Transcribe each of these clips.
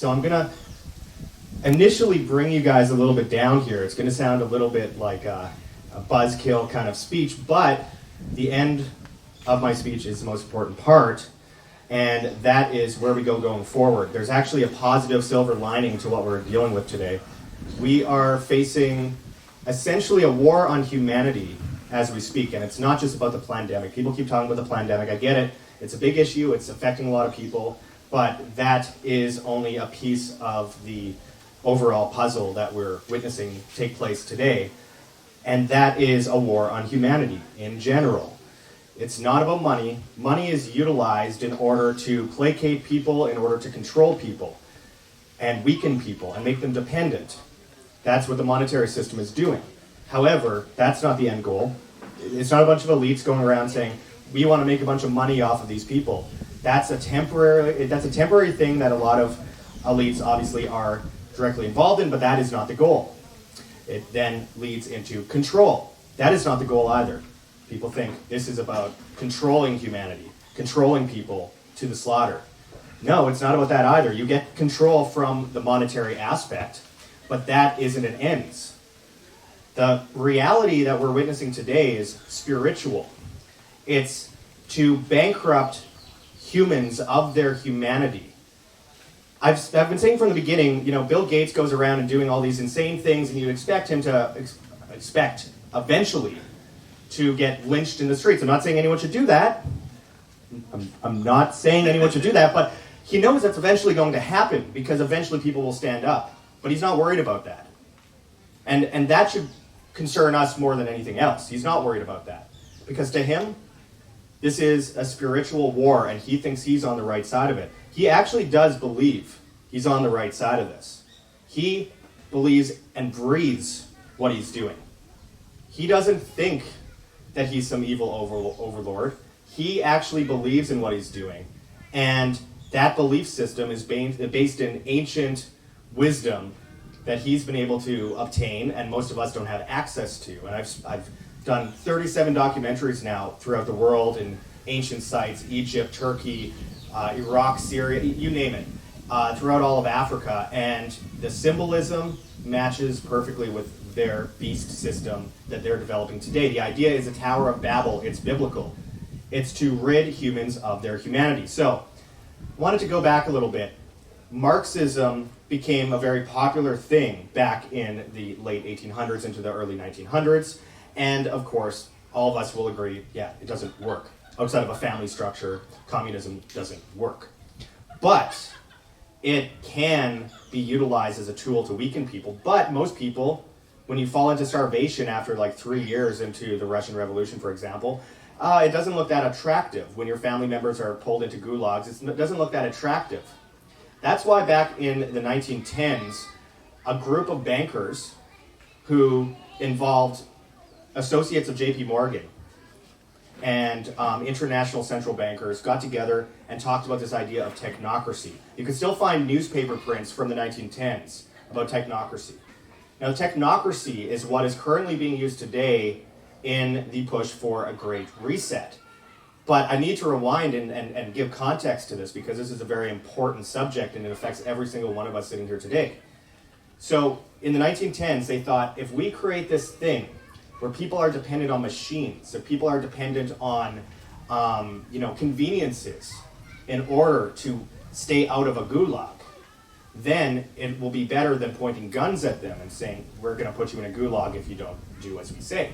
So I'm going to initially bring you guys a little bit down here. It's going to sound a little bit like a buzzkill kind of speech, but the end of my speech is the most important part, and that is where we go going forward. There's actually a positive silver lining to what we're dealing with today. We are facing essentially a war on humanity as we speak, and it's not just about the pandemic. People keep talking about the pandemic. I get it. It's a big issue. It's affecting a lot of people, but that is only a piece of the overall puzzle that we're witnessing take place today, and that is a war on humanity in general. It's not about money. Money is utilized in order to placate people, in order to control people, and weaken people, and make them dependent. That's what the monetary system is doing. However, that's not the end goal. It's not a bunch of elites going around saying, we want to make a bunch of money off of these people. That's a temporary thing that a lot of elites obviously are directly involved in, but that is not the goal. It then leads into control. That is not the goal either. People think this is about controlling humanity, controlling people to the slaughter. No, it's not about that either. You get control from the monetary aspect, but that isn't an ends. The reality that we're witnessing today is spiritual. It's to bankrupt humans of their humanity. I've been saying from the beginning, Bill Gates goes around and doing all these insane things, and you expect him to expect eventually to get lynched in the streets. I'm not saying anyone should do that. I'm not saying anyone should do that, but he knows that's eventually going to happen because eventually people will stand up. But he's not worried about that. And that should concern us more than anything else. He's not worried about that. Because to him, this is a spiritual war, and he thinks he's on the right side of it. He actually does believe he's on the right side of this. He believes and breathes what he's doing. He doesn't think that he's some evil overlord. He actually believes in what he's doing. And that belief system is based in ancient wisdom that he's been able to obtain, and most of us don't have access to. And I've done 37 documentaries now throughout the world in ancient sites, Egypt, Turkey, Iraq, Syria, you name it, throughout all of Africa. And the symbolism matches perfectly with their beast system that they're developing today. The idea is a Tower of Babel. It's biblical. It's to rid humans of their humanity. So, I wanted to go back a little bit. Marxism became a very popular thing back in the late 1800s into the early 1900s. And of course, all of us will agree, it doesn't work. Outside of a family structure, communism doesn't work. But it can be utilized as a tool to weaken people. But most people, when you fall into starvation after like 3 years into the Russian Revolution, for example, it doesn't look that attractive. When your family members are pulled into gulags, it doesn't look that attractive. That's why back in the 1910s, a group of bankers who involved associates of J.P. Morgan and international central bankers got together and talked about this idea of technocracy. You can still find newspaper prints from the 1910s about technocracy. Now, technocracy is what is currently being used today in the push for a great reset. But I need to rewind and give context to this because this is a very important subject and it affects every single one of us sitting here today. So in the 1910s, they thought if we create this thing where people are dependent on machines, so people are dependent on conveniences in order to stay out of a gulag, then it will be better than pointing guns at them and saying, we're going to put you in a gulag if you don't do as we say.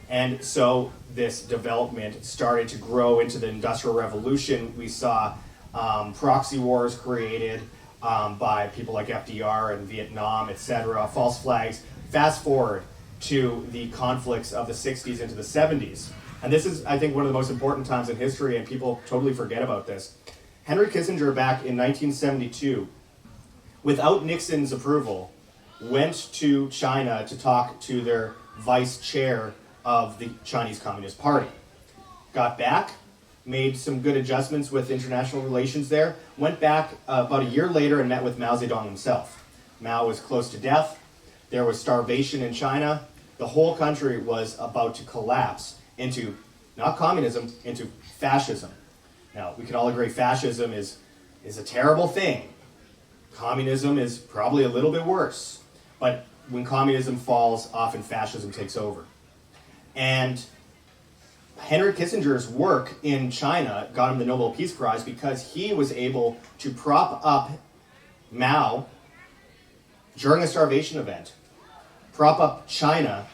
And so this development started to grow into the Industrial Revolution. We saw proxy wars created by people like FDR and Vietnam, etc., false flags. Fast forward to the conflicts of the 60s into the 70s. And this is, I think, one of the most important times in history, and people totally forget about this. Henry Kissinger, back in 1972, without Nixon's approval, went to China to talk to their vice chair of the Chinese Communist Party. Got back, made some good adjustments with international relations there, went back about a year later and met with Mao Zedong himself. Mao was close to death. There was starvation in China. The whole country was about to collapse into, not communism, into fascism. Now, we can all agree fascism is a terrible thing. Communism is probably a little bit worse. But when communism falls, often fascism takes over. And Henry Kissinger's work in China got him the Nobel Peace Prize because he was able to prop up Mao during a starvation event, prop up China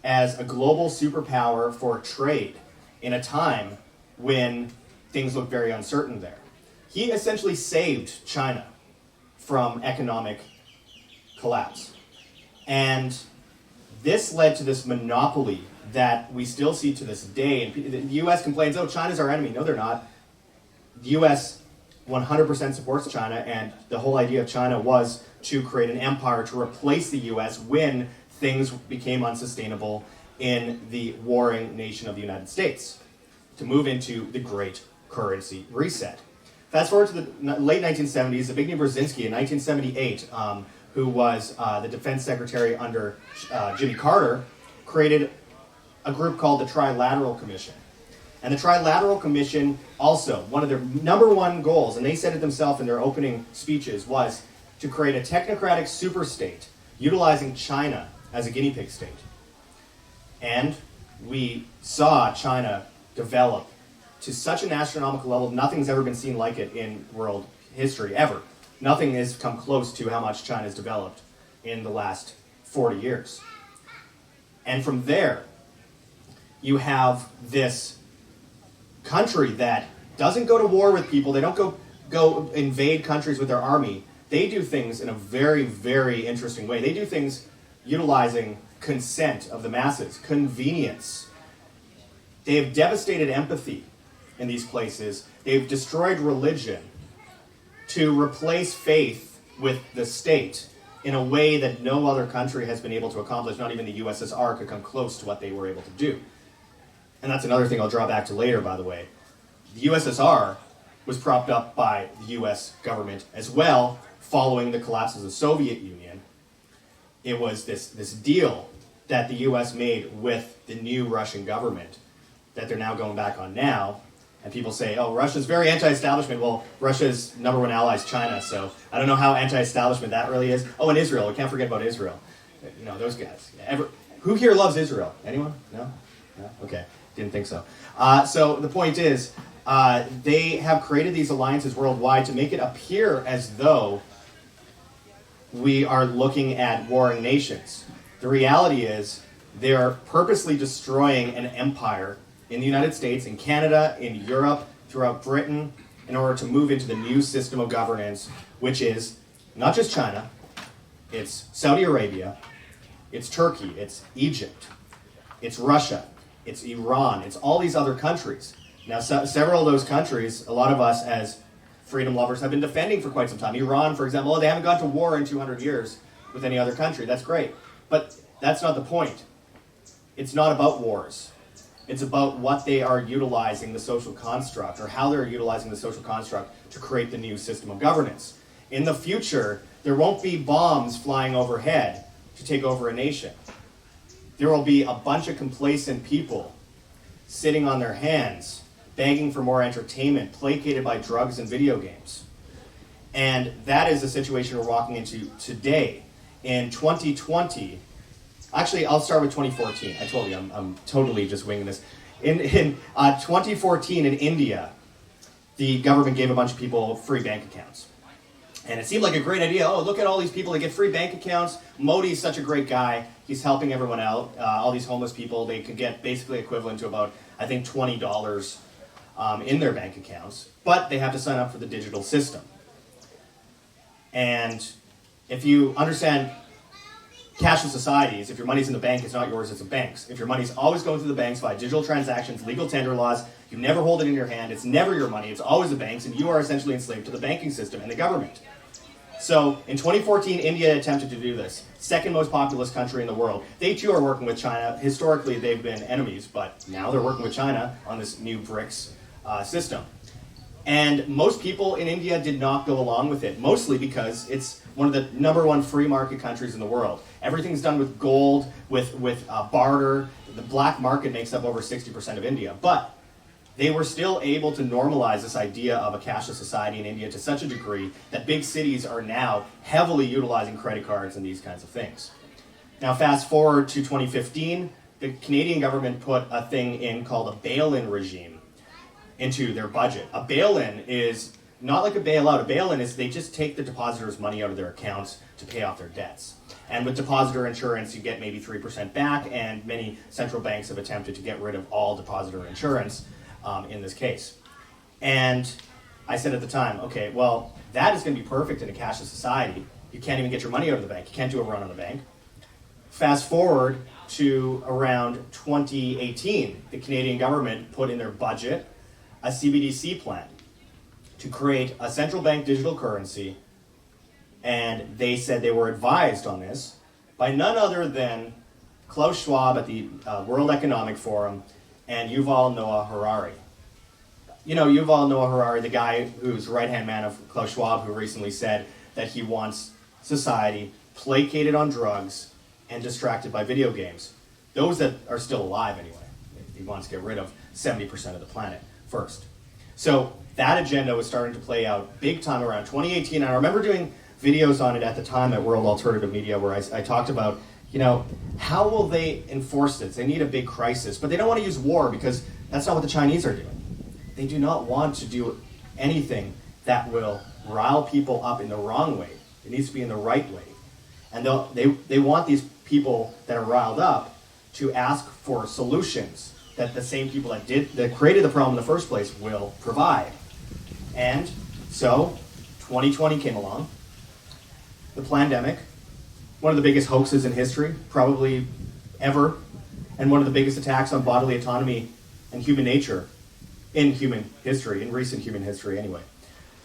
as a global superpower for trade in a time when things looked very uncertain there. He essentially saved China from economic collapse. And this led to this monopoly that we still see to this day. And the US complains, oh, China's our enemy. No, they're not. The US 100% supports China, and the whole idea of China was to create an empire to replace the US when things became unsustainable in the warring nation of the United States, to move into the Great Currency Reset. Fast forward to the late 1970s, Zbigniew Brzezinski in 1978, who was the defense secretary under Jimmy Carter, created a group called the Trilateral Commission. And the Trilateral Commission also, one of their number one goals, and they said it themselves in their opening speeches, was to create a technocratic superstate utilizing China as a guinea pig state. And we saw China develop to such an astronomical level, nothing's ever been seen like it in world history, ever. Nothing has come close to how much China's developed in the last 40 years. And from there, you have this country that doesn't go to war with people. They don't go invade countries with their army. They do things in a very, very interesting way. They do things utilizing consent of the masses, convenience. They have devastated empathy in these places. They've destroyed religion to replace faith with the state in a way that no other country has been able to accomplish. Not even the USSR could come close to what they were able to do. And that's another thing I'll draw back to later, by the way. The USSR was propped up by the US government as well, following the collapse of the Soviet Union. It was this deal that the US made with the new Russian government that they're now going back on now. And people say, oh, Russia's very anti-establishment. Well, Russia's number one ally is China, so I don't know how anti-establishment that really is. Oh, and Israel. We can't forget about Israel. You know, those guys. Who here loves Israel? Anyone? No? No? Okay. Didn't think so. So the point is, they have created these alliances worldwide to make it appear as though we are looking at warring nations. The reality is, they are purposely destroying an empire in the United States, in Canada, in Europe, throughout Britain, in order to move into the new system of governance, which is not just China, it's Saudi Arabia, it's Turkey, it's Egypt, it's Russia, it's Iran, it's all these other countries. Now, several of those countries, a lot of us as freedom lovers have been defending for quite some time. Iran, for example, they haven't gone to war in 200 years with any other country. That's great. But that's not the point. It's not about wars. It's about what they are utilizing the social construct, or how they're utilizing the social construct to create the new system of governance. In the future, there won't be bombs flying overhead to take over a nation. There will be a bunch of complacent people sitting on their hands, begging for more entertainment, placated by drugs and video games. And that is the situation we're walking into today. In 2020, actually, I'll start with 2014. I told you, I'm totally just winging this. In 2014 in India, the government gave a bunch of people free bank accounts. And it seemed like a great idea. Oh, look at all these people that get free bank accounts. Modi's such a great guy. He's helping everyone out. All these homeless people, they could get basically equivalent to about, I think, $20 in their bank accounts. But they have to sign up for the digital system. And if you understand cashless societies, if your money's in the bank, it's not yours, it's a bank's. If your money's always going through the banks via digital transactions, legal tender laws, you never hold it in your hand, it's never your money, it's always the bank's, and you are essentially enslaved to the banking system and the government. So in 2014, India attempted to do this. Second most populous country in the world. They too are working with China. Historically, they've been enemies, but now they're working with China on this new BRICS system. And most people in India did not go along with it, mostly because it's one of the number one free market countries in the world. Everything's done with gold, with barter. The black market makes up over 60% of India. But they were still able to normalize this idea of a cashless society in India to such a degree that big cities are now heavily utilizing credit cards and these kinds of things. Now fast forward to 2015, the Canadian government put a thing in called a bail-in regime into their budget. A bail-in is not like a bailout. A bail-in is they just take the depositors' money out of their accounts to pay off their debts. And with depositor insurance, you get maybe 3% back, and many central banks have attempted to get rid of all depositor insurance in this case. And I said at the time, okay, well, that is going to be perfect in a cashless society. You can't even get your money out of the bank. You can't do a run on the bank. Fast forward to around 2018, the Canadian government put in their budget a CBDC plan to create a central bank digital currency, and they said they were advised on this by none other than Klaus Schwab at the World Economic Forum and Yuval Noah Harari. You know, Yuval Noah Harari, the guy who's right-hand man of Klaus Schwab, who recently said that he wants society placated on drugs and distracted by video games. Those that are still alive anyway. He wants to get rid of 70% of the planet first. So that agenda was starting to play out big time around 2018. And I remember doing videos on it at the time at World Alternative Media where I talked about, you know, how will they enforce this? They need a big crisis, but they don't want to use war because that's not what the Chinese are doing. They do not want to do anything that will rile people up in the wrong way. It needs to be in the right way. And they want these people that are riled up to ask for solutions that the same people that created the problem in the first place will provide. And so 2020 came along, the pandemic, one of the biggest hoaxes in history, probably ever, and one of the biggest attacks on bodily autonomy and human nature in human history, in recent human history anyway.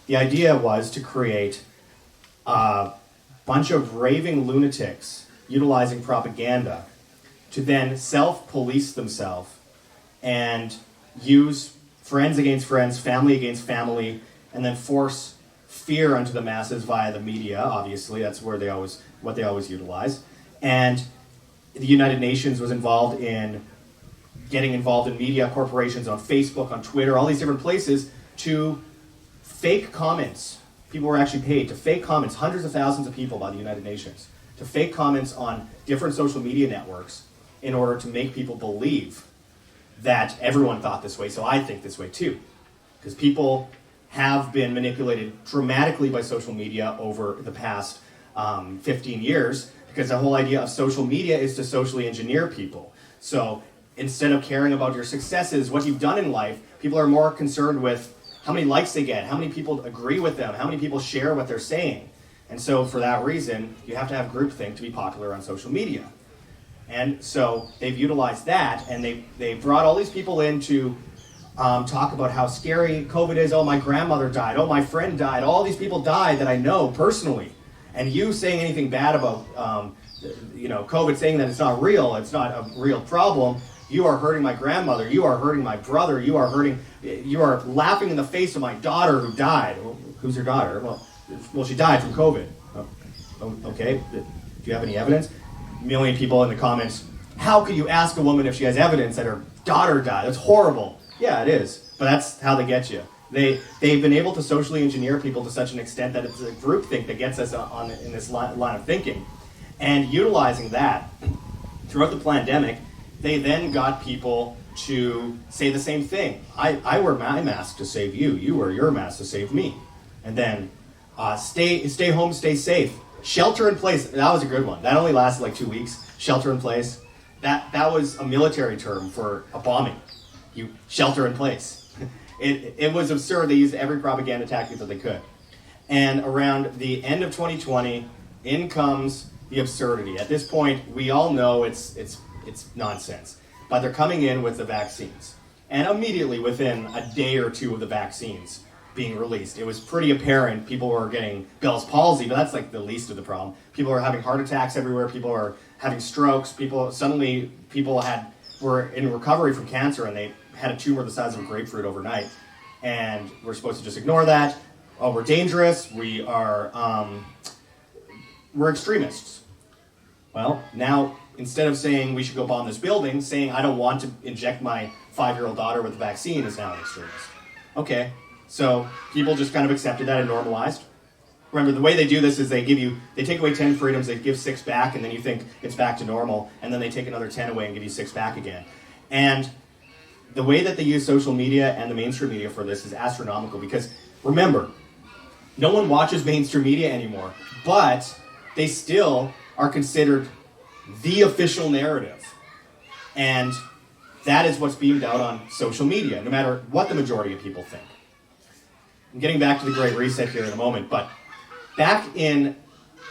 The idea was to create a bunch of raving lunatics utilizing propaganda to then self-police themselves and use friends against friends, family against family, and then force fear onto the masses via the media. Obviously, that's what they always utilize. And the United Nations was involved in getting involved in media corporations on Facebook, on Twitter, all these different places to fake comments. People were actually paid to fake comments, hundreds of thousands of people by the United Nations, to fake comments on different social media networks in order to make people believe that everyone thought this way, so I think this way too. Because people have been manipulated dramatically by social media over the past 15 years, because the whole idea of social media is to socially engineer people. So instead of caring about your successes, what you've done in life, people are more concerned with how many likes they get, how many people agree with them, how many people share what they're saying. And so for that reason, you have to have groupthink to be popular on social media. And so they've utilized that, and they brought all these people in to talk about how scary COVID is. Oh, my grandmother died. Oh, my friend died. All these people died that I know personally. And you saying anything bad about COVID, saying that it's not real, it's not a real problem, you are hurting my grandmother, you are hurting my brother, you are laughing in the face of my daughter who died. Well, who's your daughter? Well, she died from COVID. Oh, okay, do you have any evidence? A million people in the comments, how could you ask a woman if she has evidence that her daughter died? That's horrible. Yeah, it is, but that's how they get you. They've been able to socially engineer people to such an extent that it's a groupthink that gets us in this line of thinking. And utilizing that throughout the pandemic, they then got people to say the same thing. I wear my mask to save you. You wear your mask to save me. And then stay home, stay safe. Shelter in place. That was a good one. That only lasted like 2 weeks. Shelter in place. That was a military term for a bombing. You shelter in place. It was absurd. They used every propaganda tactic that they could. And around the end of 2020, in comes the absurdity. At this point, we all know it's nonsense. But they're coming in with the vaccines. And immediately within a day or two of the vaccines being released, it was pretty apparent people were getting Bell's palsy, but that's like the least of the problem. People are having heart attacks everywhere. People are having strokes. People were in recovery from cancer, and they had a tumor the size of a grapefruit overnight. And we're supposed to just ignore that. Oh, we're dangerous. We're extremists. Well, now instead of saying we should go bomb this building, saying I don't want to inject my 5-year-old daughter with a vaccine is now an extremist. Okay, so people just kind of accepted that and normalized. Remember, the way they do this is they take away 10 freedoms, they give 6 back, and then you think it's back to normal, and then they take another 10 away and give you 6 back again. And the way that they use social media and the mainstream media for this is astronomical, because remember, no one watches mainstream media anymore, but they still are considered the official narrative. And that is what's beamed out on social media, no matter what the majority of people think. I'm getting back to the Great Reset here in a moment, but back in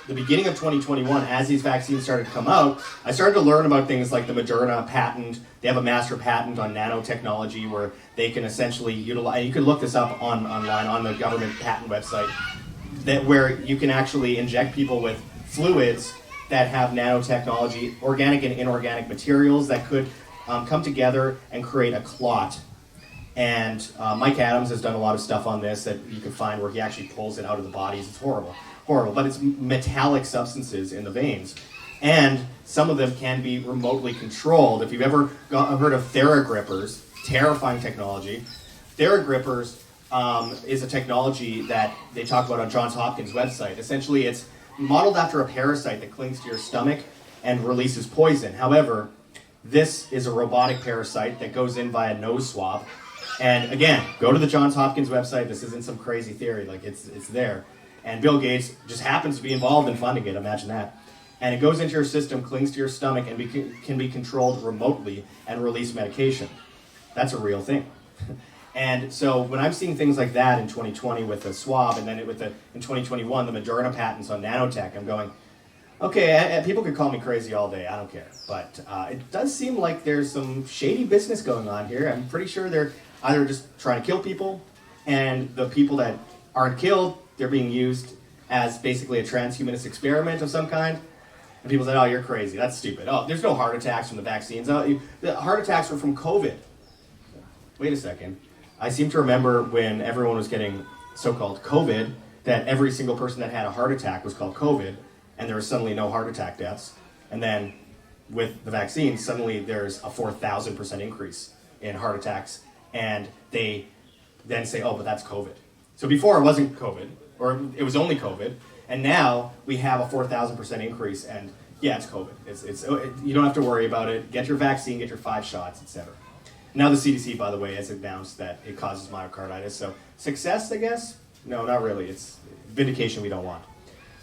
the beginning of 2021, as these vaccines started to come out, I started to learn about things like the Moderna patent. They have a master patent on nanotechnology where they can essentially utilize, you can look this up online on the government patent website, where you can actually inject people with fluids that have nanotechnology, organic and inorganic materials that could come together and create a clot. And Mike Adams has done a lot of stuff on this that you can find where he actually pulls it out of the bodies. It's horrible, but it's metallic substances in the veins. And some of them can be remotely controlled. If you've ever heard of Theragrippers, terrifying technology, Theragrippers is a technology that they talk about on Johns Hopkins website. Essentially, it's modeled after a parasite that clings to your stomach and releases poison. However, this is a robotic parasite that goes in via nose swab. And again, go to the Johns Hopkins website. This isn't some crazy theory, like it's there. And Bill Gates just happens to be involved in funding it, imagine that. And it goes into your system, clings to your stomach, and can be controlled remotely and release medication. That's a real thing. And so when I'm seeing things like that in 2020 with the swab, and then in 2021, the Moderna patents on nanotech, I'm going, okay, people could call me crazy all day, I don't care. But it does seem like there's some shady business going on here. I'm pretty sure they're either just trying to kill people, and the people that aren't killed, they're being used as basically a transhumanist experiment of some kind. And people say, oh, you're crazy, that's stupid. Oh, there's no heart attacks from the vaccines. Oh, the heart attacks were from COVID. Wait a second. I seem to remember when everyone was getting so-called COVID, that every single person that had a heart attack was called COVID, and there was suddenly no heart attack deaths. And then with the vaccine, suddenly there's a 4,000% increase in heart attacks, and they then say, oh, but that's COVID. So before it wasn't COVID, or it was only COVID, and now we have a 4,000% increase, and yeah, it's COVID. You don't have to worry about it. Get your vaccine, get your 5 shots, etc. Now the CDC, by the way, has announced that it causes myocarditis. So success, I guess? No, not really. It's vindication we don't want.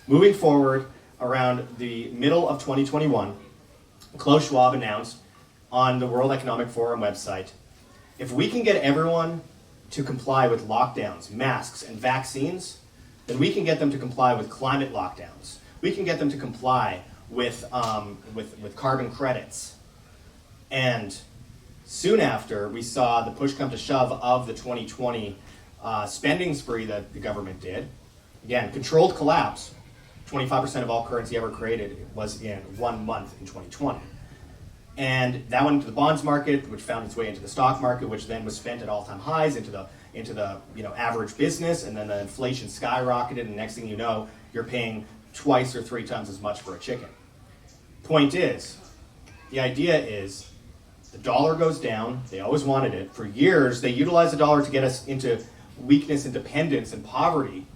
Moving forward, around the middle of 2021, Klaus Schwab announced on the World Economic Forum website, if we can get everyone to comply with lockdowns, masks, and vaccines, then we can get them to comply with climate lockdowns. We can get them to comply with carbon credits. And soon after, we saw the push come to shove of the 2020 spending spree that the government did. Again, controlled collapse. 25% of all currency ever created was in 1 month in 2020. And that went into the bonds market, which found its way into the stock market, which then was spent at all-time highs into the average business, and then the inflation skyrocketed, and next thing you know, you're paying twice or 3 times as much for a chicken. Point is, the idea is, the dollar goes down. They always wanted it. For years, they utilized the dollar to get us into weakness and dependence and poverty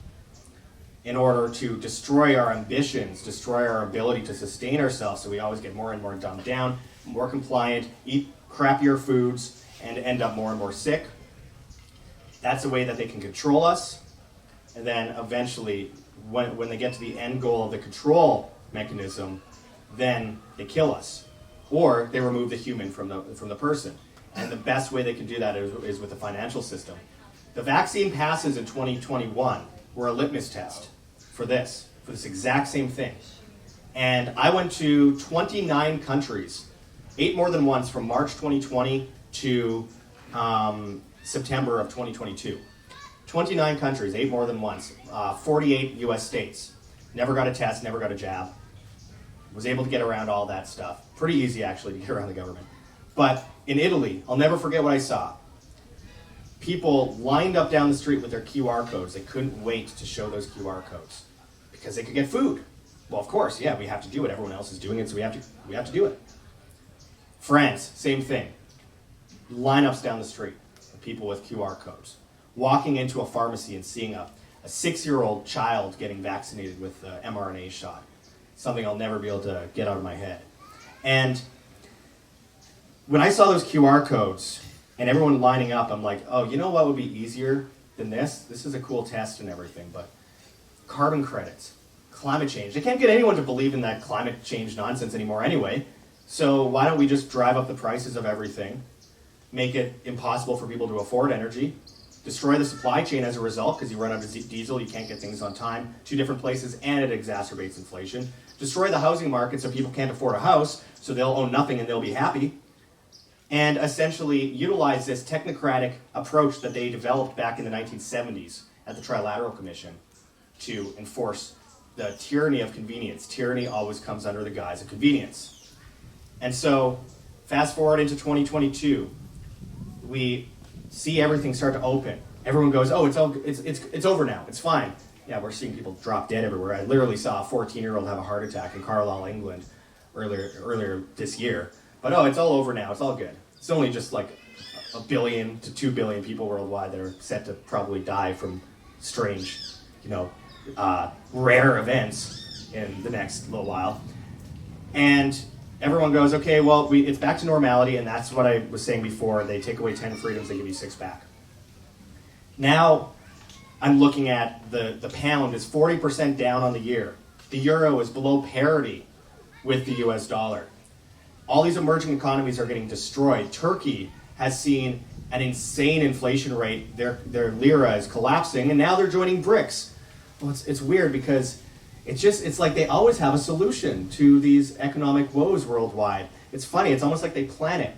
in order to destroy our ambitions, destroy our ability to sustain ourselves, so we always get more and more dumbed down, more compliant, eat crappier foods, and end up more and more sick. That's a way that they can control us. And then eventually, when they get to the end goal of the control mechanism, then they kill us. Or they remove the human from the person. And the best way they can do that is with the financial system. The vaccine passes in 2021 were a litmus test for this exact same thing. And I went to 29 countries, 8 more than once, from March 2020 to September of 2022. 29 countries, 8 more than once, 48 US states. Never got a test, never got a jab. Was able to get around all that stuff. Pretty easy, actually, to get around the government. But in Italy, I'll never forget what I saw. People lined up down the street with their QR codes. They couldn't wait to show those QR codes because they could get food. Well, of course, yeah, we have to do it. Everyone else is doing it, so we have to do it. France, same thing. Lineups down the street of people with QR codes. Walking into a pharmacy and seeing a 6-year-old child getting vaccinated with the mRNA shot. Something I'll never be able to get out of my head. And when I saw those QR codes and everyone lining up, I'm like, oh, you know what would be easier than this? This is a cool test and everything, but carbon credits, climate change. They can't get anyone to believe in that climate change nonsense anymore anyway. So why don't we just drive up the prices of everything, make it impossible for people to afford energy, destroy the supply chain as a result because you run out of diesel, you can't get things on time, 2 different places, and it exacerbates inflation. Destroy the housing market so people can't afford a house, so they'll own nothing and they'll be happy. And essentially utilize this technocratic approach that they developed back in the 1970s at the Trilateral Commission to enforce the tyranny of convenience. Tyranny always comes under the guise of convenience. And so, fast forward into 2022, we see everything start to open. Everyone goes, oh, it's over now, it's fine. Yeah, we're seeing people drop dead everywhere. I literally saw a 14-year-old have a heart attack in Carlisle, England earlier this year. But oh, it's all over now, it's all good. It's only just like 1 billion to 2 billion people worldwide that are set to probably die from strange, rare events in the next little while. And everyone goes, okay, well, it's back to normality, and that's what I was saying before. They take away 10 freedoms, they give you 6 back. Now, I'm looking at the pound is 40% down on the year. The euro is below parity with the US dollar. All these emerging economies are getting destroyed. Turkey has seen an insane inflation rate. Their lira is collapsing, and now they're joining BRICS. Well, it's weird because it's like they always have a solution to these economic woes worldwide. It's funny, it's almost like they plan it.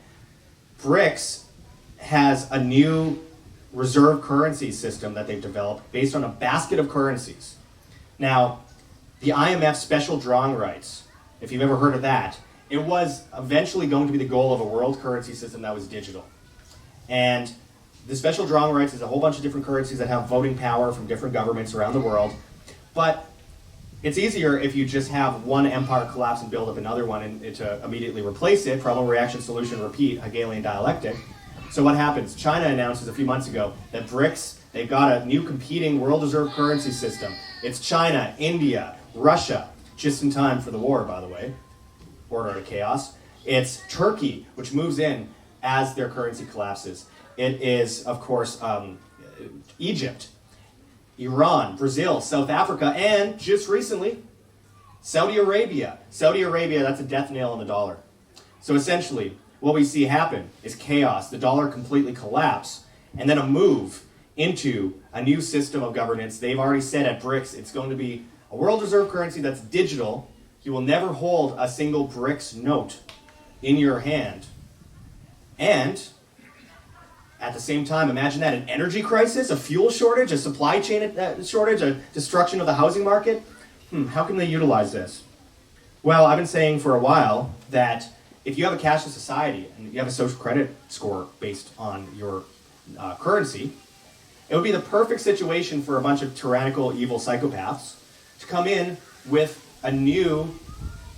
BRICS has a new reserve currency system that they've developed based on a basket of currencies. Now, the IMF special drawing rights, if you've ever heard of that, it was eventually going to be the goal of a world currency system that was digital. And the special drawing rights is a whole bunch of different currencies that have voting power from different governments around the world. But it's easier if you just have one empire collapse and build up another one and to immediately replace it. Problem, reaction, solution, repeat, Hegelian dialectic. So what happens? China announces a few months ago that BRICS, they've got a new competing world reserve currency system. It's China, India, Russia, just in time for the war, by the way. Order to chaos. It's Turkey, which moves in as their currency collapses. It is, of course, Egypt, Iran, Brazil, South Africa, and just recently, Saudi Arabia. Saudi Arabia, that's a death nail on the dollar. So essentially, what we see happen is chaos, the dollar completely collapse, and then a move into a new system of governance. They've already said at BRICS it's going to be a world reserve currency that's digital. You will never hold a single BRICS note in your hand. And at the same time, imagine that, an energy crisis, a fuel shortage, a supply chain shortage, a destruction of the housing market. How can they utilize this? Well, I've been saying for a while that if you have a cashless society and you have a social credit score based on your currency, it would be the perfect situation for a bunch of tyrannical, evil psychopaths to come in with a new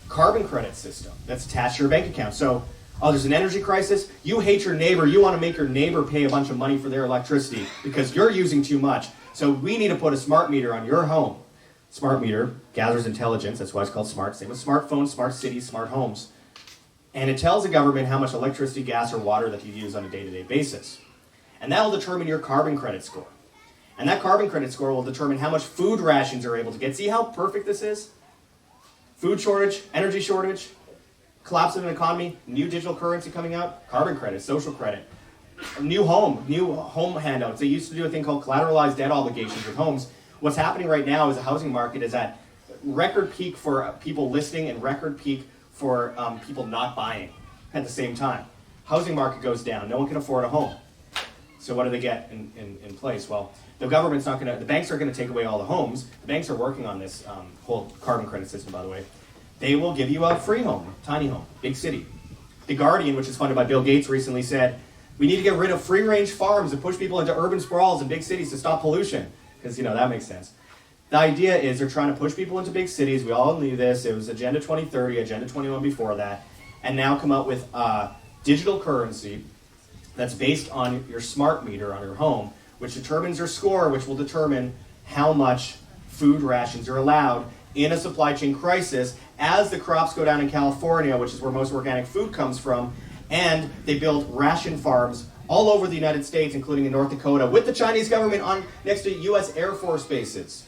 carbon credit system that's attached to your bank account. So, there's an energy crisis, you hate your neighbor, you want to make your neighbor pay a bunch of money for their electricity because you're using too much. So we need to put a smart meter on your home. Smart meter gathers intelligence, that's why it's called smart. Same with smartphones, smart cities, smart homes. And it tells the government how much electricity, gas, or water that you use on a day-to-day basis. And that will determine your carbon credit score. And that carbon credit score will determine how much food rations you're able to get. See how perfect this is? Food shortage, energy shortage, collapse of an economy, new digital currency coming out, carbon credit, social credit, new home handouts. They used to do a thing called collateralized debt obligations with homes. What's happening right now is the housing market is at record peak for people listing and record peak for people not buying at the same time. Housing market goes down. No one can afford a home. So what do they get in place? Well, the banks are going to take away all the homes. The banks are working on this whole carbon credit system, by the way. They will give you a free home, tiny home, big city. The Guardian, which is funded by Bill Gates, recently said, we need to get rid of free-range farms and push people into urban sprawls and big cities to stop pollution. Because, that makes sense. The idea is they're trying to push people into big cities. We all knew this. It was Agenda 2030, Agenda 21 before that, and now come out with digital currency that's based on your smart meter on your home, which determines your score, which will determine how much food rations are allowed in a supply chain crisis as the crops go down in California, which is where most organic food comes from, and they build ration farms all over the United States, including in North Dakota, with the Chinese government on next to U.S. Air Force bases.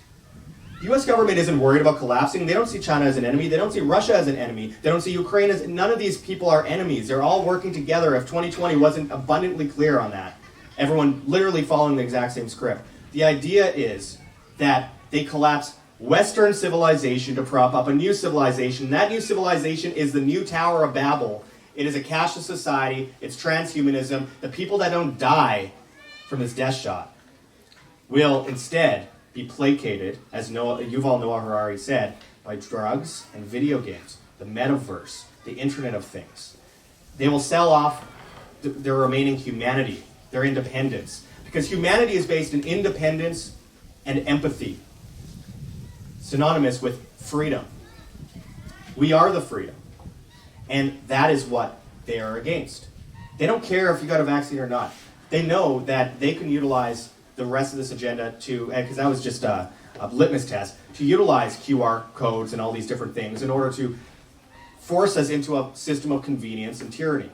The U.S. government isn't worried about collapsing. They don't see China as an enemy. They don't see Russia as an enemy. They don't see Ukraine as... None of these people are enemies. They're all working together. If 2020 wasn't abundantly clear on that, everyone literally following the exact same script. The idea is that they collapse Western civilization to prop up a new civilization. That new civilization is the new Tower of Babel. It is a cashless society. It's transhumanism. The people that don't die from this death shot will instead be placated, as Yuval Noah Harari said, by drugs and video games, the metaverse, the Internet of Things. They will sell off their remaining humanity, their independence, because humanity is based in independence and empathy, synonymous with freedom. We are the freedom, and that is what they are against. They don't care if you got a vaccine or not. They know that they can utilize the rest of this agenda to, because that was just a litmus test, to utilize QR codes and all these different things in order to force us into a system of convenience and tyranny.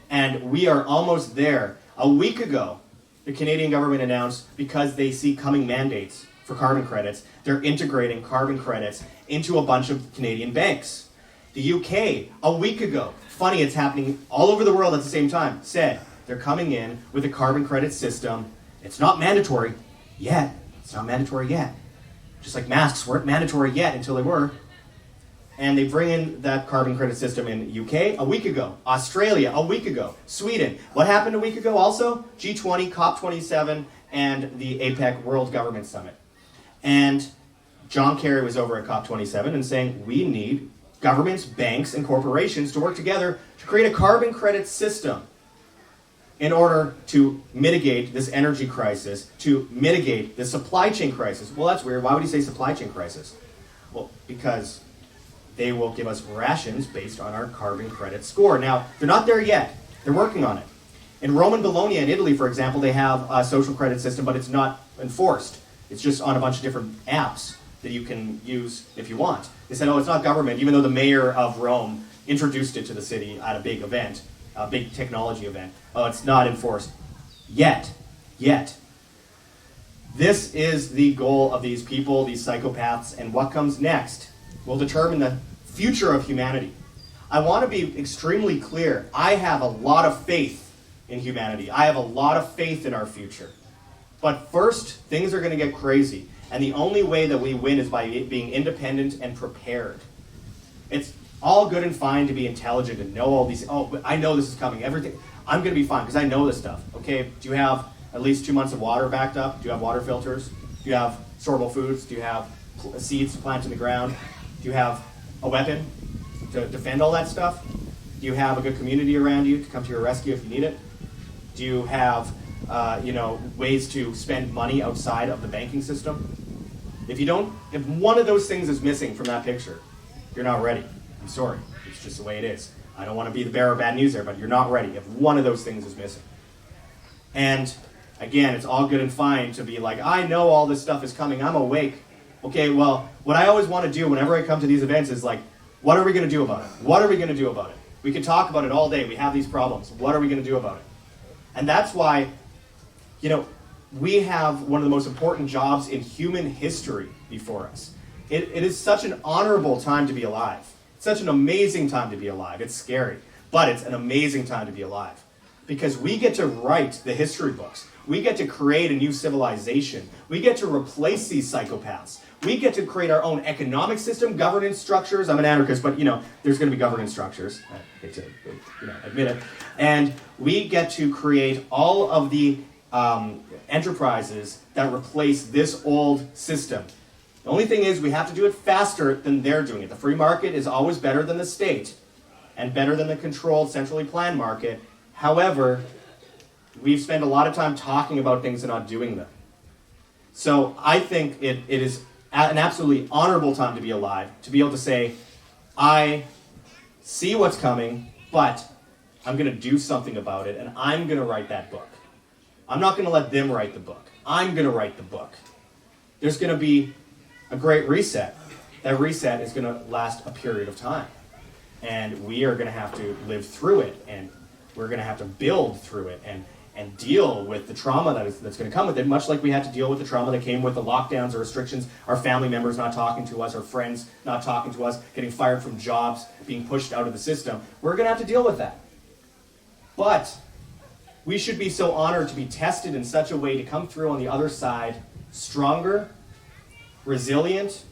And we are almost there. A week ago, the Canadian government announced, because they see coming mandates for carbon credits, they're integrating carbon credits into a bunch of Canadian banks. The UK, a week ago, funny, it's happening all over the world at the same time, said they're coming in with a carbon credit system. It's not mandatory yet. It's not mandatory yet. Just like masks weren't mandatory yet until they were. And they bring in that carbon credit system in UK a week ago. Australia a week ago. Sweden. What happened a week ago also? G20, COP27, and the APEC World Government Summit. And John Kerry was over at COP27 and saying, we need governments, banks, and corporations to work together to create a carbon credit system in order to mitigate this energy crisis, to mitigate the supply chain crisis. Well, that's weird. Why would he say supply chain crisis? Well, because they will give us rations based on our carbon credit score. Now, they're not there yet. They're working on it. In Rome and Bologna in Italy, for example, they have a social credit system, but it's not enforced. It's just on a bunch of different apps that you can use if you want. They said, oh, it's not government, even though the mayor of Rome introduced it to the city at a big event, a big technology event. Oh, it's not enforced yet. This is the goal of these people, these psychopaths, and what comes next will determine the future of humanity. I want to be extremely clear. I have a lot of faith in humanity. I have a lot of faith in our future. But first, things are going to get crazy. And the only way that we win is by being independent and prepared. It's all good and fine to be intelligent and know all these, oh, I know this is coming, everything. I'm going to be fine because I know this stuff. Okay, do you have at least 2 months of water backed up? Do you have water filters? Do you have storable foods? Do you have seeds to plant in the ground? Do you have a weapon to defend all that stuff? Do you have a good community around you to come to your rescue if you need it? Do you have ways to spend money outside of the banking system? If one of those things is missing from that picture, you're not ready. I'm sorry. It's just the way it is. I don't want to be the bearer of bad news there, but you're not ready if one of those things is missing. And again, it's all good and fine to be like, I know all this stuff is coming. I'm awake. Okay, well, what I always want to do whenever I come to these events is like, what are we going to do about it? What are we going to do about it? We can talk about it all day. We have these problems. What are we going to do about it? And that's why, we have one of the most important jobs in human history before us. It is such an honorable time to be alive. It's such an amazing time to be alive. It's scary, but it's an amazing time to be alive. Because we get to write the history books. We get to create a new civilization. We get to replace these psychopaths. We get to create our own economic system, governance structures. I'm an anarchist, but there's going to be governance structures. I hate to admit it. And we get to create all of the enterprises that replace this old system. The only thing is we have to do it faster than they're doing it. The free market is always better than the state and better than the controlled, centrally planned market. However, we've spent a lot of time talking about things and not doing them. So I think it is an absolutely honorable time to be alive, to be able to say, I see what's coming, but I'm going to do something about it, and I'm going to write that book. I'm not going to let them write the book. I'm going to write the book. There's going to be a great reset. That reset is going to last a period of time. And we are going to have to live through it, and we're going to have to build through it, and deal with the trauma that's going to come with it, much like we had to deal with the trauma that came with the lockdowns or restrictions, our family members not talking to us, our friends not talking to us, getting fired from jobs, being pushed out of the system. We're going to have to deal with that. But we should be so honored to be tested in such a way to come through on the other side stronger, resilient,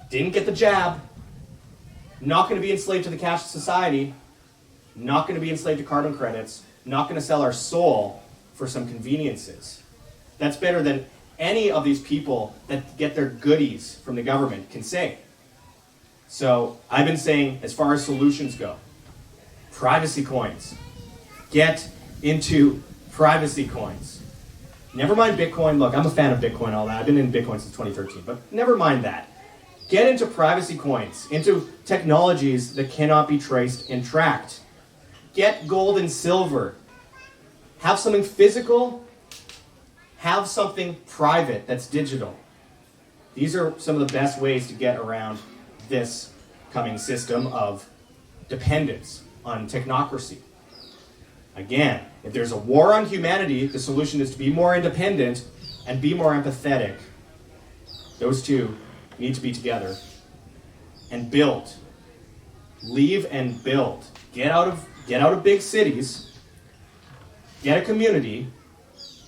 didn't get the jab, not going to be enslaved to the cash society, not going to be enslaved to carbon credits, not going to sell our soul for some conveniences. That's better than any of these people that get their goodies from the government can say. So I've been saying, as far as solutions go, privacy coins. Get into privacy coins. Never mind Bitcoin. Look, I'm a fan of Bitcoin, all that. I've been in Bitcoin since 2013, but never mind that. Get into privacy coins, into technologies that cannot be traced and tracked. Get gold and silver. Have something physical. Have something private that's digital. These are some of the best ways to get around this coming system of dependence on technocracy. Again, if there's a war on humanity, the solution is to be more independent and be more empathetic. Those two need to be together. And build. Leave and build. Get out of big cities. Get a community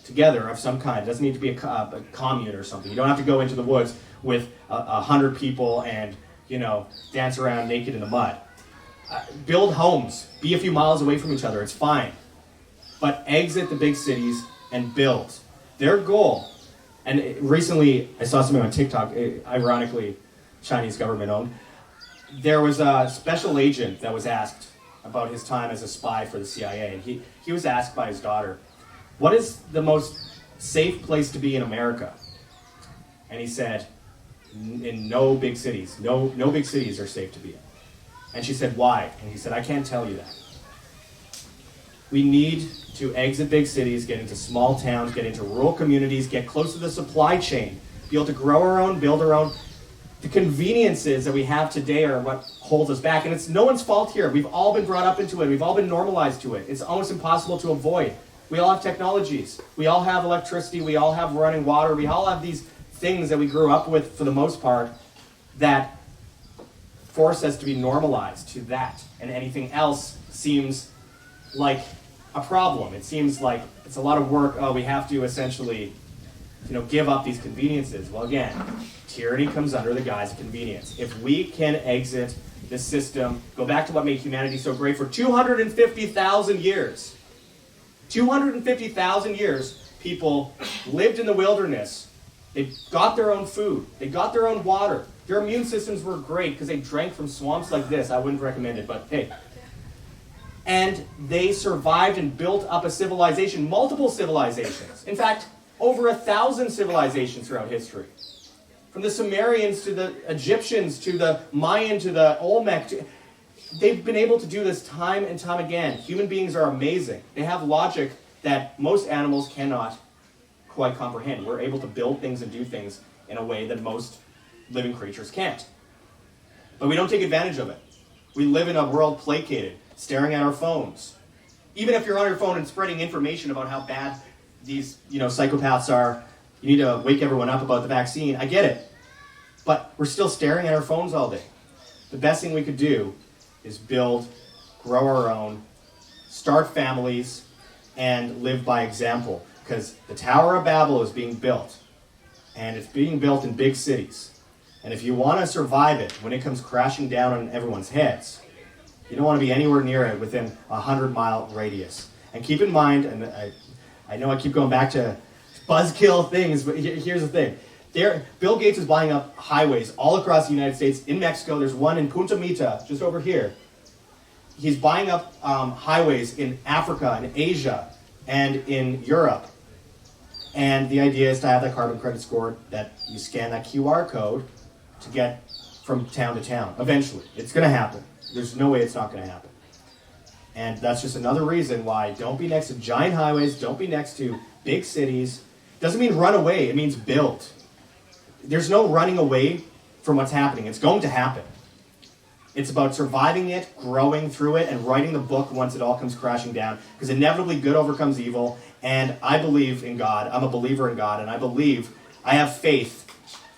together of some kind. It doesn't need to be a commune or something. You don't have to go into the woods with 100 people and, dance around naked in the mud. Build homes. Be a few miles away from each other. It's fine. But exit the big cities and build. Their goal, and recently I saw something on TikTok, ironically Chinese government owned, there was a special agent that was asked about his time as a spy for the CIA, and he was asked by his daughter, what is the most safe place to be in America? And he said, in no big cities. No big cities are safe to be in. And she said, why? And he said, I can't tell you that. We need to exit big cities, get into small towns, get into rural communities, get close to the supply chain, be able to grow our own, build our own. The conveniences that we have today are what holds us back. And it's no one's fault here. We've all been brought up into it. We've all been normalized to it. It's almost impossible to avoid. We all have technologies. We all have electricity. We all have running water. We all have these things that we grew up with for the most part that force us to be normalized to that. And anything else seems like a problem. It seems like it's a lot of work. Oh, we have to essentially, give up these conveniences. Well, again, tyranny comes under the guise of convenience. If we can exit the system, go back to what made humanity so great for 250,000 years. 250,000 years, people lived in the wilderness. They got their own food. They got their own water. Their immune systems were great because they drank from swamps like this. I wouldn't recommend it, but hey. And they survived and built up a civilization, multiple civilizations. In fact, over 1,000 civilizations throughout history. From the Sumerians to the Egyptians to the Mayan to the Olmec. They've been able to do this time and time again. Human beings are amazing. They have logic that most animals cannot quite comprehend. We're able to build things and do things in a way that most living creatures can't. But we don't take advantage of it. We live in a world placated, staring at our phones. Even if you're on your phone and spreading information about how bad these, psychopaths are, you need to wake everyone up about the vaccine. I get it. But we're still staring at our phones all day. The best thing we could do is build, grow our own, start families, and live by example. Because the Tower of Babel is being built. And it's being built in big cities. And if you want to survive it when it comes crashing down on everyone's heads, you don't want to be anywhere near it within a 100-mile radius. And keep in mind, and I know I keep going back to buzzkill things, but here's the thing. Bill Gates is buying up highways all across the United States. In Mexico, there's one in Punta Mita, just over here. He's buying up highways in Africa and Asia and in Europe. And the idea is to have that carbon credit score that you scan that QR code to get from town to town. Eventually, it's going to happen. There's no way it's not going to happen. And that's just another reason why don't be next to giant highways, don't be next to big cities. Doesn't mean run away, it means build. There's no running away from what's happening. It's going to happen. It's about surviving it, growing through it, and writing the book once it all comes crashing down. Because inevitably good overcomes evil, and I believe in God. I'm a believer in God, and I have faith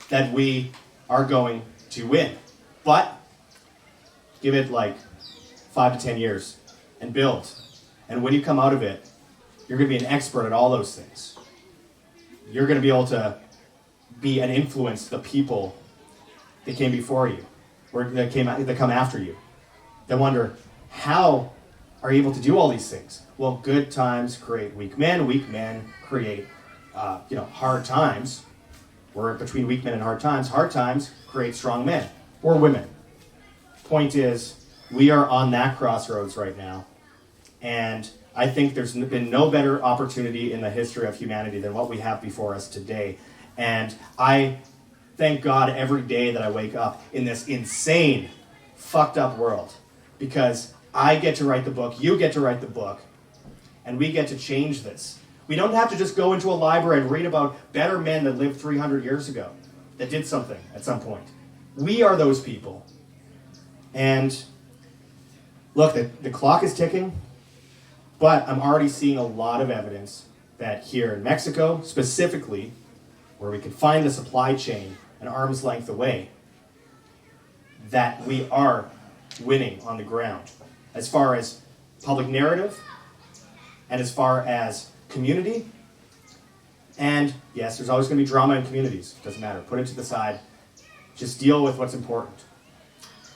that we are going to win. But give it like 5 to 10 years and build. And when you come out of it, you're going to be an expert at all those things. You're going to be able to be an influence to the people that came before you, or that come after you, that wonder, how are you able to do all these things? Well, good times create weak men create hard times. We're between weak men and hard times create strong men or women. Point is, we are on that crossroads right now, and I think there's been no better opportunity in the history of humanity than what we have before us today. And I thank God every day that I wake up in this insane, fucked up world, because I get to write the book, you get to write the book, and we get to change this. We don't have to just go into a library and read about better men that lived 300 years ago, that did something at some point. We are those people. And look, the clock is ticking, but I'm already seeing a lot of evidence that here in Mexico, specifically, where we can find the supply chain an arm's length away, that we are winning on the ground. As far as public narrative, and as far as community, and yes, there's always going to be drama in communities. Doesn't matter. Put it to the side. Just deal with what's important.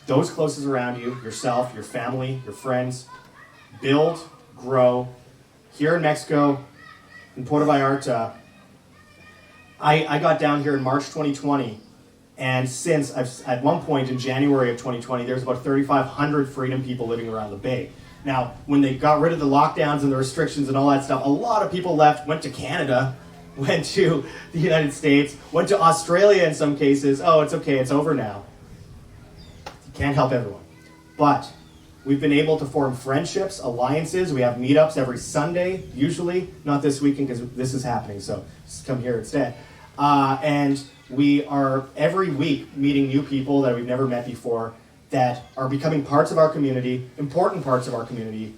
Those closest around you, yourself, your family, your friends, build, grow. Here in Mexico, in Puerto Vallarta, I got down here in March 2020, and since at one point in January of 2020, there's about 3,500 Freedom people living around the Bay. Now, when they got rid of the lockdowns and the restrictions and all that stuff, a lot of people left, went to Canada, went to the United States, went to Australia in some cases. Oh, it's okay, it's over now. You can't help everyone. But we've been able to form friendships, alliances. We have meetups every Sunday, usually. Not this weekend because this is happening, so just come here instead. And we are every week meeting new people that we've never met before that are becoming parts of our community, important parts of our community.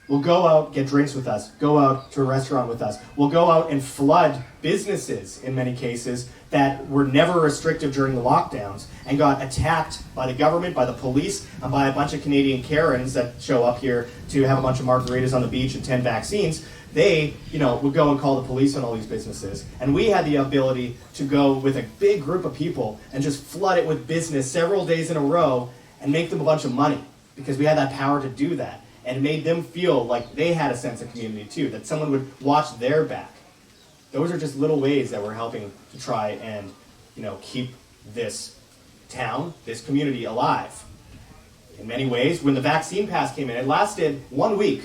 We'll go out, get drinks with us, go out to a restaurant with us. We'll go out and flood businesses, in many cases, that were never restrictive during the lockdowns and got attacked by the government, by the police, and by a bunch of Canadian Karens that show up here to have a bunch of margaritas on the beach and 10 vaccines. They, would go and call the police on all these businesses. And we had the ability to go with a big group of people and just flood it with business several days in a row and make them a bunch of money, because we had that power to do that. And it made them feel like they had a sense of community too, that someone would watch their back. Those are just little ways that we're helping to try and, keep this town, this community alive. In many ways, when the vaccine pass came in, it lasted 1 week.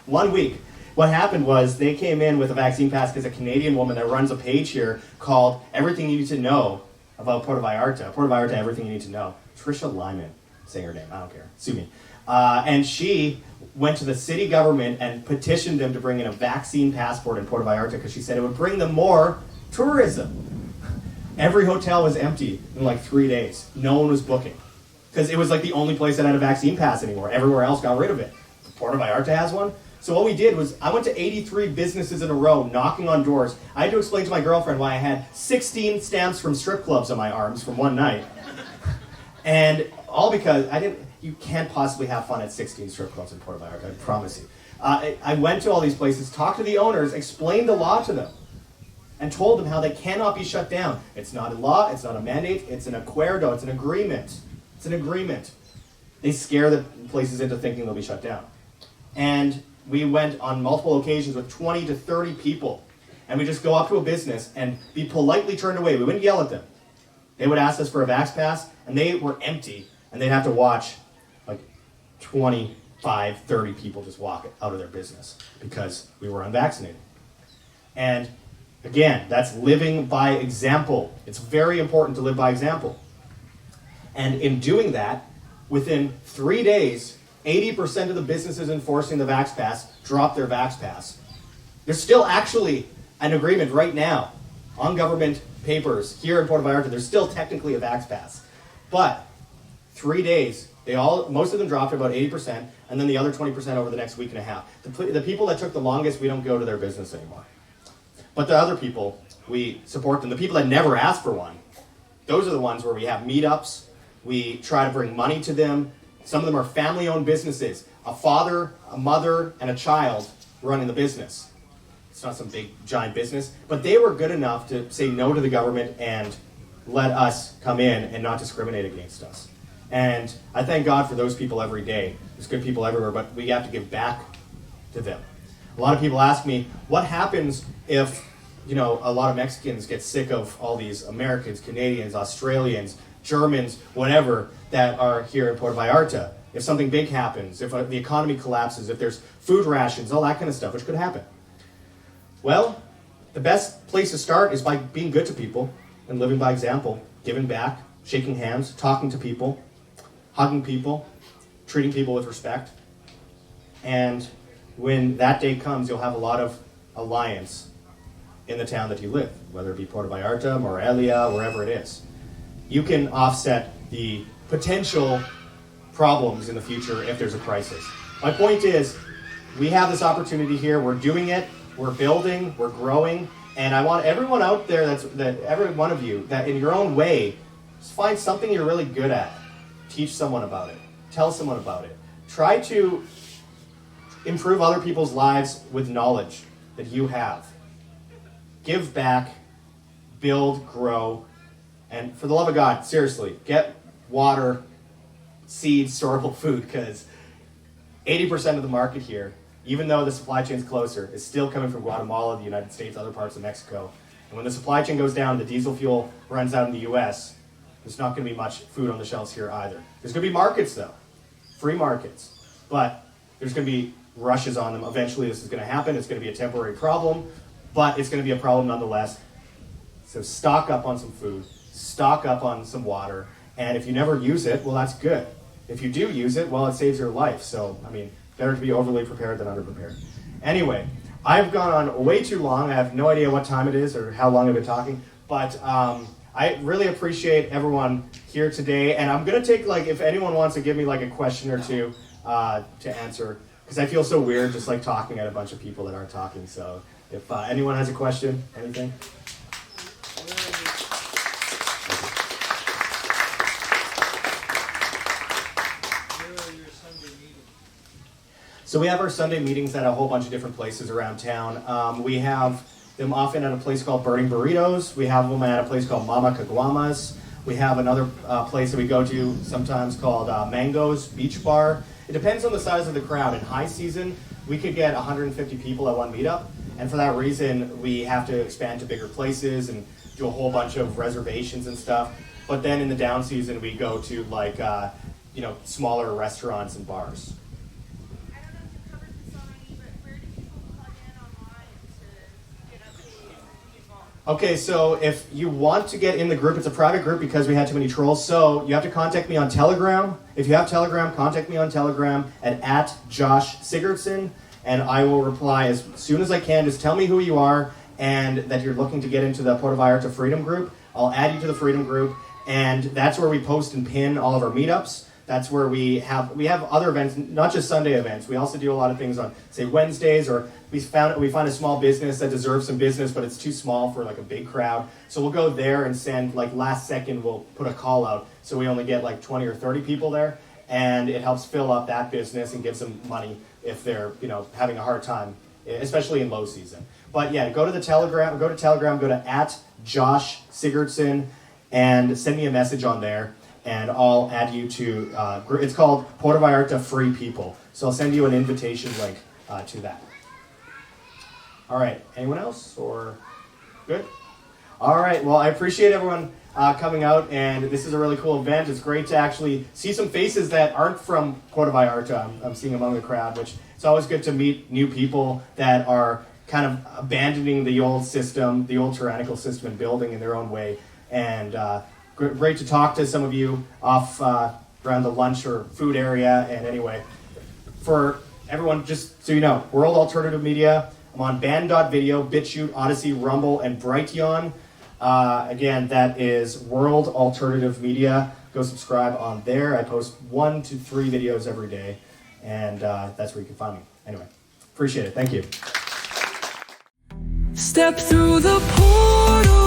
1 week. What happened was they came in with a vaccine pass because a Canadian woman that runs a page here called Everything You Need to Know about Puerto Vallarta. Puerto Vallarta, Everything You Need to Know. Trisha Lyman, saying her name, I don't care, sue me. And she went to the city government and petitioned them to bring in a vaccine passport in Puerto Vallarta because she said it would bring them more tourism. Every hotel was empty in like 3 days. No one was booking because it was like the only place that had a vaccine pass anymore. Everywhere else got rid of it. Puerto Vallarta has one. So what we did was I went to 83 businesses in a row knocking on doors. I had to explain to my girlfriend why I had 16 stamps from strip clubs on my arms from one night. And all because you can't possibly have fun at 16 strip clubs in Puerto Vallarta, I promise you. I went to all these places, talked to the owners, explained the law to them, and told them how they cannot be shut down. It's not a law, it's not a mandate, it's an acuerdo, it's an agreement. It's an agreement. They scare the places into thinking they'll be shut down. And we went on multiple occasions with 20 to 30 people, and we just go up to a business and be politely turned away. We wouldn't yell at them. They would ask us for a vax pass, and they were empty, and they'd have to watch like 25, 30 people just walk out of their business because we were unvaccinated. And Again, that's living by example. It's very important to live by example. And in doing that, within 3 days, 80% of the businesses enforcing the Vax Pass drop their Vax Pass. There's still actually an agreement right now on government papers here in Puerto Vallarta. There's still technically a Vax Pass. But 3 days, most of them dropped about 80%, and then the other 20% over the next week and a half. The people that took the longest, we don't go to their business anymore. But the other people, we support them. The people that never asked for one, those are the ones where we have meetups. We try to bring money to them. Some of them are family-owned businesses. A father, a mother, and a child running the business. It's not some big, giant business. But they were good enough to say no to the government and let us come in and not discriminate against us. And I thank God for those people every day. There's good people everywhere, but we have to give back to them. A lot of people ask me, what happens if, a lot of Mexicans get sick of all these Americans, Canadians, Australians, Germans, whatever, that are here in Puerto Vallarta? If something big happens, if the economy collapses, if there's food rations, all that kind of stuff, which could happen. Well, the best place to start is by being good to people and living by example, giving back, shaking hands, talking to people, hugging people, treating people with respect. And when that day comes, you'll have a lot of alliance in the town that you live, whether it be Puerto Vallarta, Morelia, wherever it is. You can offset the potential problems in the future if there's a crisis. My point is, we have this opportunity here, we're doing it, we're building, we're growing, and I want everyone out there, every one of you, that in your own way, just find something you're really good at. Teach someone about it. Tell someone about it. Try to improve other people's lives with knowledge that you have. Give back, build, grow, and for the love of God, seriously, get water, seeds, storable food, because 80% of the market here, even though the supply chain's closer, is still coming from Guatemala, the United States, other parts of Mexico. And when the supply chain goes down, the diesel fuel runs out in the US, there's not going to be much food on the shelves here either. There's going to be markets, though. Free markets. But there's going to be rushes on them. Eventually this is going to happen. It's going to be a temporary problem, but it's going to be a problem nonetheless. So stock up on some food. Stock up on some water. And if you never use it, well, that's good. If you do use it, well, it saves your life. So, better to be overly prepared than underprepared. Anyway, I've gone on way too long. I have no idea what time it is or how long I've been talking. But I really appreciate everyone here today. And I'm going to take, if anyone wants to give me, a question or two to answer. Because I feel so weird just, talking at a bunch of people that aren't talking. So if anyone has a question, anything? So we have our Sunday meetings at a whole bunch of different places around town. We have them often at a place called Burning Burritos. We have them at a place called Mama Caguamas. We have another place that we go to sometimes called Mango's Beach Bar. It depends on the size of the crowd. In high season, we could get 150 people at one meetup. And for that reason, we have to expand to bigger places and do a whole bunch of reservations and stuff. But then in the down season, we go to smaller restaurants and bars. Okay, so if you want to get in the group, it's a private group because we had too many trolls, so you have to contact me on Telegram. If you have Telegram, contact me on Telegram at Josh Sigurdson, and I will reply as soon as I can. Just tell me who you are and that you're looking to get into the Puerto Vallarta Freedom Group. I'll add you to the Freedom Group, and that's where we post and pin all of our meetups. That's where we have other events, not just Sunday events. We also do a lot of things on, say, Wednesdays, or we find a small business that deserves some business, but it's too small for a big crowd. So we'll go there and send, last second, we'll put a call out. So we only get 20 or 30 people there, and it helps fill up that business and gives them money if they're, having a hard time, especially in low season. But yeah, go to Telegram, go to at Josh Sigurdson, and send me a message on there. And I'll add you to, it's called Puerto Vallarta Free People. So I'll send you an invitation link to that. All right, anyone else, or good? All right, well, I appreciate everyone coming out, and this is a really cool event. It's great to actually see some faces that aren't from Puerto Vallarta. I'm seeing among the crowd, which it's always good to meet new people that are kind of abandoning the old system, the old tyrannical system, and building in their own way. And great to talk to some of you off around the lunch or food area. And anyway, for everyone, just so you know, World Alternative Media. I'm on band.video, BitChute, Odyssey, Rumble, and Brighteon. Again, that is World Alternative Media. Go subscribe on there. I post 1 to 3 videos every day, and that's where you can find me. Anyway, appreciate it. Thank you. Step through the portal.